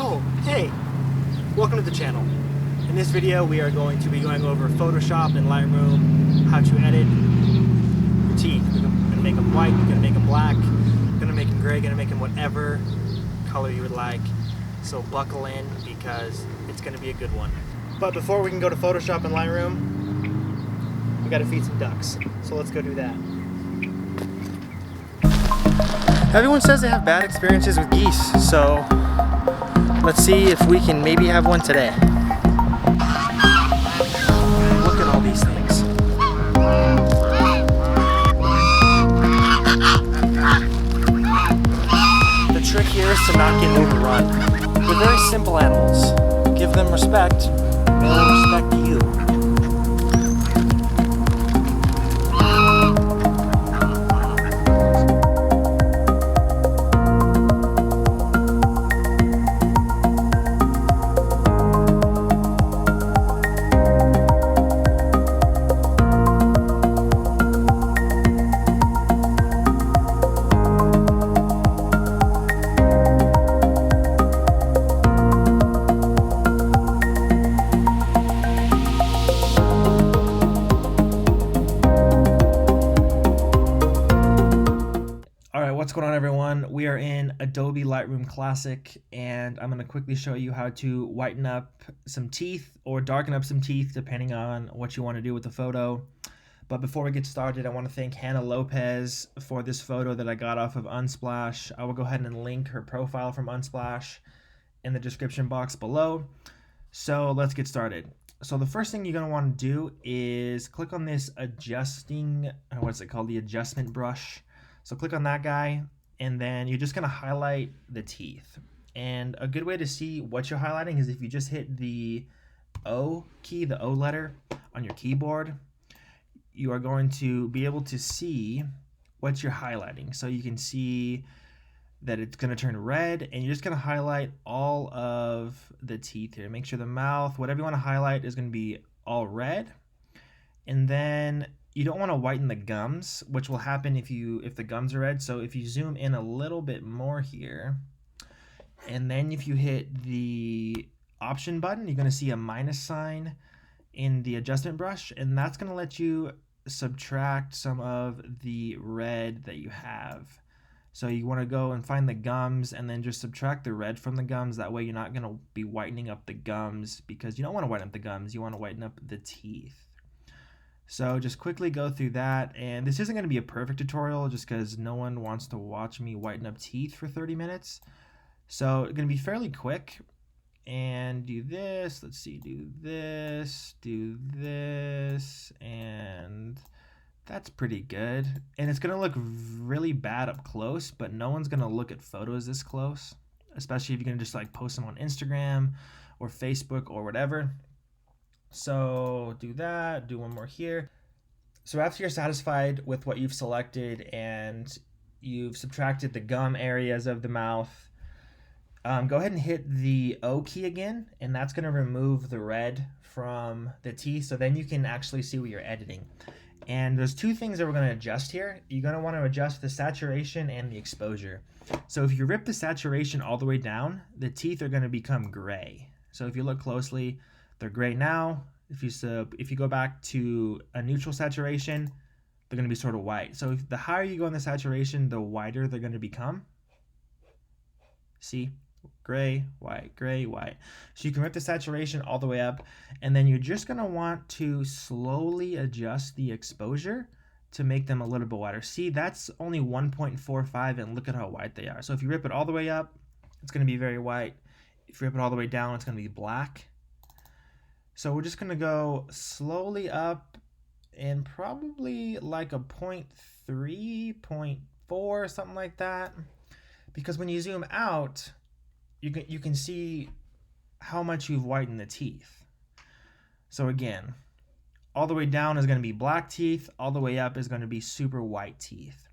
Oh, hey! Welcome to the channel. In this video we are going to be going over Photoshop and Lightroom, how to edit your teeth. We're going to make them white, we're going to make them black, we're going to make them gray, going to make them whatever color you would like. So buckle in because it's going to be a good one. But before we can go to Photoshop and Lightroom, we got to feed some ducks. So let's go do that. Everyone says they have bad experiences with geese, so let's see if we can maybe have one today. Look at all these things. The trick here is to not get overrun. They're very simple animals. Give them respect, they'll respect you. What's going on, everyone? We are in Adobe Lightroom Classic, and I'm going to quickly show you how to whiten up some teeth or darken up some teeth depending on what you want to do with the photo. But before we get started, I want to thank Hannah Lopez for this photo that I got off of Unsplash. I will go ahead and link her profile from Unsplash in the description box below. So let's get started. So the first thing you're going to want to do is click on this adjusting, what's it called? The adjustment brush. So click on that guy, and then you're just going to highlight the teeth. And a good way to see what you're highlighting is if you just hit the O key, the O letter on your keyboard, you are going to be able to see what you're highlighting. So you can see that it's going to turn red, and you're just going to highlight all of the teeth here. Make sure the mouth, whatever you want to highlight, is going to be all red. And then you don't want to whiten the gums, which will happen if the gums are red. So if you zoom in a little bit more here, and then if you hit the option button, you're going to see a minus sign in the adjustment brush, and that's going to let you subtract some of the red that you have. So you want to go and find the gums and then just subtract the red from the gums. That way you're not going to be whitening up the gums, because you don't want to whiten up the gums, you want to whiten up the teeth. So just quickly go through that, and this isn't going to be a perfect tutorial just because no one wants to watch me whiten up teeth for 30 minutes. So it's going to be fairly quick, and do this, let's see, do this, and that's pretty good. And it's going to look really bad up close, but no one's going to look at photos this close, especially if you're going to just like post them on Instagram or Facebook or whatever. So do that, do one more here. So after you're satisfied with what you've selected and you've subtracted the gum areas of the mouth, go ahead and hit the O key again, and that's going to remove the red from the teeth, so then you can actually see what you're editing. And there's two things that we're going to adjust here. You're going to want to adjust the saturation and the exposure. So if you rip the saturation all the way down, the teeth are going to become gray. So if you look closely, they're gray now. If you go back to a neutral saturation, they're going to be sort of white. So the higher you go in the saturation, the whiter they're going to become. See? Gray, white, gray, white. So you can rip the saturation all the way up, and then you're just going to want to slowly adjust the exposure to make them a little bit whiter. See, that's only 1.45, and look at how white they are. So if you rip it all the way up, it's going to be very white. If you rip it all the way down, it's going to be black. So we're just going to go slowly up, and probably like a 0.3, 0.4, something like that. Because when you zoom out, you can see how much you've whitened the teeth. So again, all the way down is going to be black teeth, all the way up is going to be super white teeth.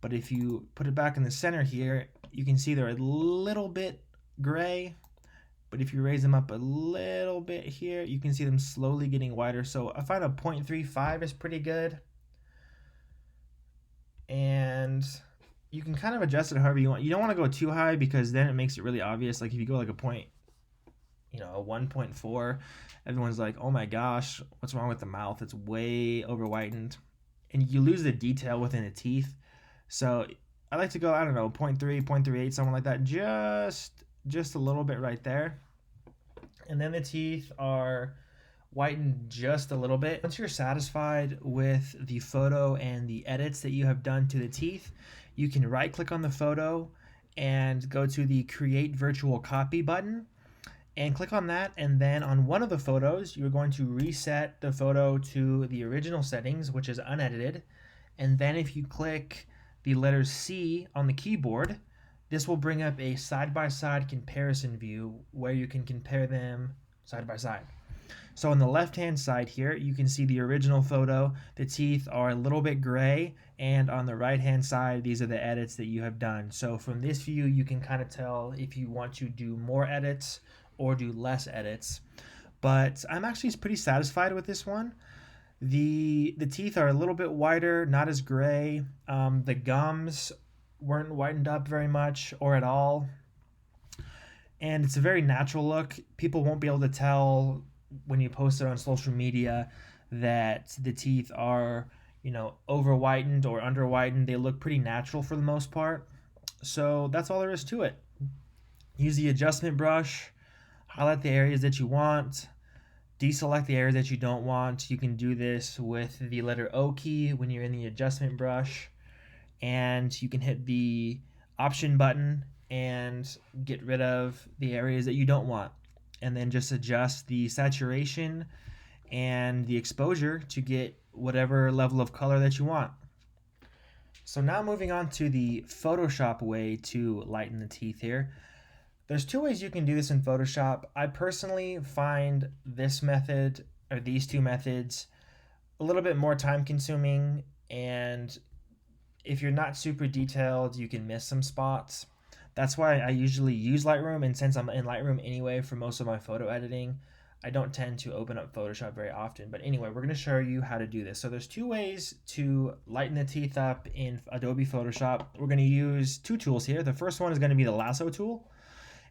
But if you put it back in the center here, you can see they're a little bit gray. But if you raise them up a little bit here, you can see them slowly getting whiter. So I find a 0.35 is pretty good. And you can kind of adjust it however you want. You don't want to go too high because then it makes it really obvious. Like if you go like a point, a 1.4, everyone's like, oh my gosh, what's wrong with the mouth? It's way over whitened. And you lose the detail within the teeth. So I like to go, I don't know, 0.3, 0.38, something like that. Just a little bit right there. And then the teeth are whitened just a little bit. Once you're satisfied with the photo and the edits that you have done to the teeth, you can right click on the photo and go to the create virtual copy button and click on that, and then on one of the photos you're going to reset the photo to the original settings, which is unedited. And then if you click the letter C on the keyboard, this will bring up a side-by-side comparison view where you can compare them side by side. So on the left hand side here, you can see the original photo. The teeth are a little bit gray, and on the right hand side, these are the edits that you have done. So from this view, you can kind of tell if you want to do more edits or do less edits. But I'm actually pretty satisfied with this one. The teeth are a little bit whiter, not as gray. The gums weren't whitened up very much or at all. And it's a very natural look. People won't be able to tell when you post it on social media that the teeth are, over whitened or under whitened. They look pretty natural for the most part. So that's all there is to it. Use the adjustment brush, highlight the areas that you want, deselect the areas that you don't want. You can do this with the letter O key when you're in the adjustment brush, and you can hit the option button and get rid of the areas that you don't want, and then just adjust the saturation and the exposure to get whatever level of color that you want. So now moving on to the Photoshop way to lighten the teeth here. There's two ways you can do this in Photoshop. I personally find this method, or these two methods, a little bit more time consuming, and if you're not super detailed, you can miss some spots. That's why I usually use Lightroom, and since I'm in Lightroom anyway for most of my photo editing, I don't tend to open up Photoshop very often. But anyway, we're going to show you how to do this. So there's two ways to lighten the teeth up in Adobe Photoshop. We're going to use two tools here. The first one is going to be the lasso tool.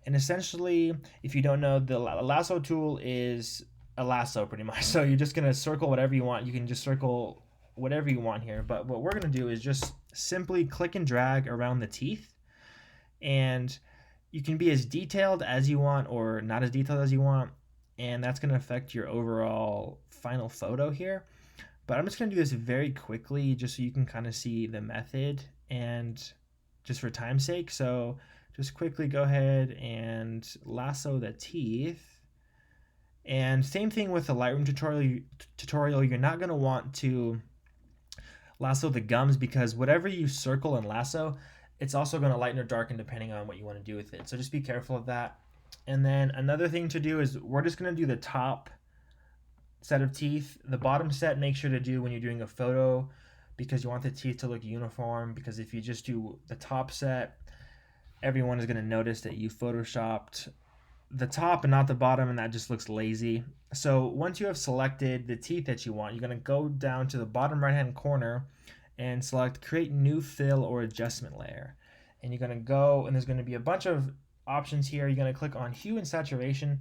And essentially, if you don't know, the lasso tool is a lasso pretty much. So you're just going to circle whatever you want. You can just circle whatever you want here. But what we're going to do is just simply click and drag around the teeth. And you can be as detailed as you want or not as detailed as you want. And that's going to affect your overall final photo here. But I'm just going to do this very quickly just so you can kind of see the method and just for time's sake. So just quickly go ahead and lasso the teeth. And same thing with the Lightroom tutorial, you're not going to want to lasso the gums because whatever you circle and lasso, it's also going to lighten or darken depending on what you want to do with it. So just be careful of that. And then another thing to do is we're just going to do the top set of teeth. The bottom set, make sure to do when you're doing a photo because you want the teeth to look uniform, because if you just do the top set, everyone is going to notice that you photoshopped the top and not the bottom, and that just looks lazy. So once you have selected the teeth that you want, you're going to go down to the bottom right hand corner and select create new fill or adjustment layer. And you're going to go, and there's going to be a bunch of options here. You're going to click on hue and saturation,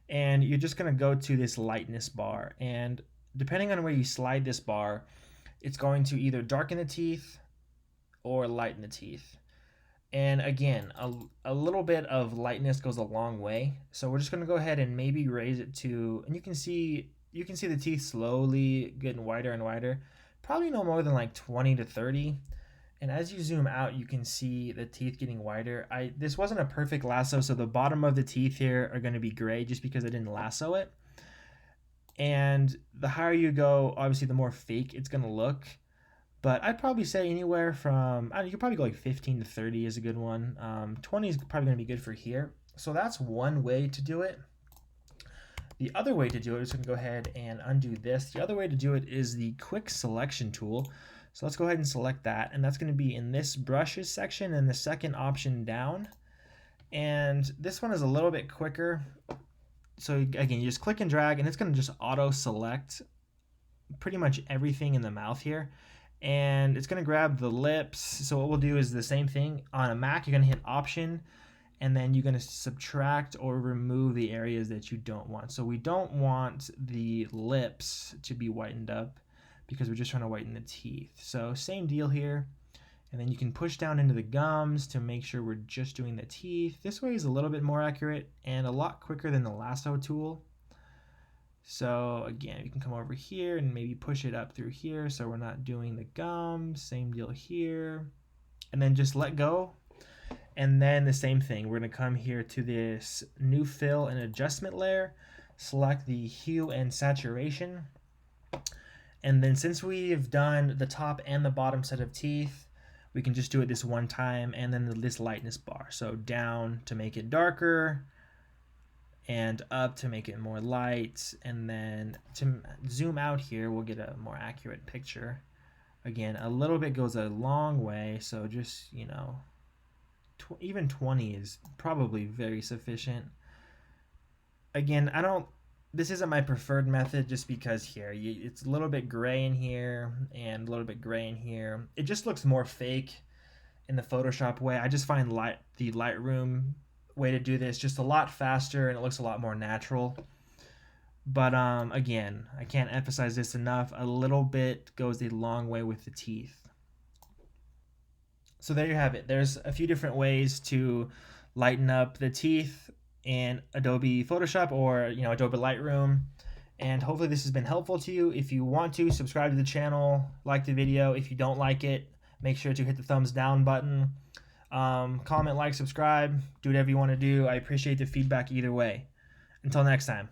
and you're just going to go to this lightness bar. And depending on where you slide this bar, it's going to either darken the teeth or lighten the teeth. And again, a little bit of lightness goes a long way. So we're just going to go ahead and maybe raise it to, and you can see the teeth slowly getting wider and wider, probably no more than like 20 to 30. And as you zoom out, you can see the teeth getting wider. This wasn't a perfect lasso, so the bottom of the teeth here are going to be gray just because I didn't lasso it. And the higher you go, obviously the more fake it's going to look. But I'd probably say anywhere from, you could probably go like 15 to 30 is a good one. 20 is probably going to be good for here. So that's one way to do it. The other way to do it is going to go ahead and undo this. The other way to do it is the quick selection tool. So let's go ahead and select that. And that's going to be in this brushes section and the second option down. And this one is a little bit quicker. So again, you just click and drag and it's going to just auto select pretty much everything in the mouth here. and it's going to grab the lips. So what we'll do is the same thing. On a Mac, you're going to hit Option, and then you're going to subtract or remove the areas that you don't want. So we don't want the lips to be whitened up because we're just trying to whiten the teeth. So same deal here. And then you can push down into the gums to make sure we're just doing the teeth. This way is a little bit more accurate and a lot quicker than the lasso tool. So again, you can come over here and maybe push it up through here so we're not doing the gums. Same deal here. And then just let go. And then the same thing, we're going to come here to this new fill and adjustment layer, select the hue and saturation. And then since we've done the top and the bottom set of teeth, we can just do it this one time, and then this lightness bar. So down to make it darker, and up to make it more light. And then to zoom out here, we'll get a more accurate picture. Again, a little bit goes a long way, so just, you know, even 20 is probably very sufficient. Again, this isn't my preferred method just because here, it's a little bit gray in here and a little bit gray in here. It just looks more fake in the Photoshop way. I just find the Lightroom way to do this just a lot faster, and it looks a lot more natural. But again, I can't emphasize this enough. A little bit goes a long way with the teeth. So there you have it. There's a few different ways to lighten up the teeth in Adobe Photoshop or, you know, Adobe Lightroom. And hopefully this has been helpful to you. If you want to, subscribe to the channel, like the video. If you don't like it, make sure to hit the thumbs down button. Comment, like, subscribe, do whatever you want to do. I appreciate the feedback either way. Until next time.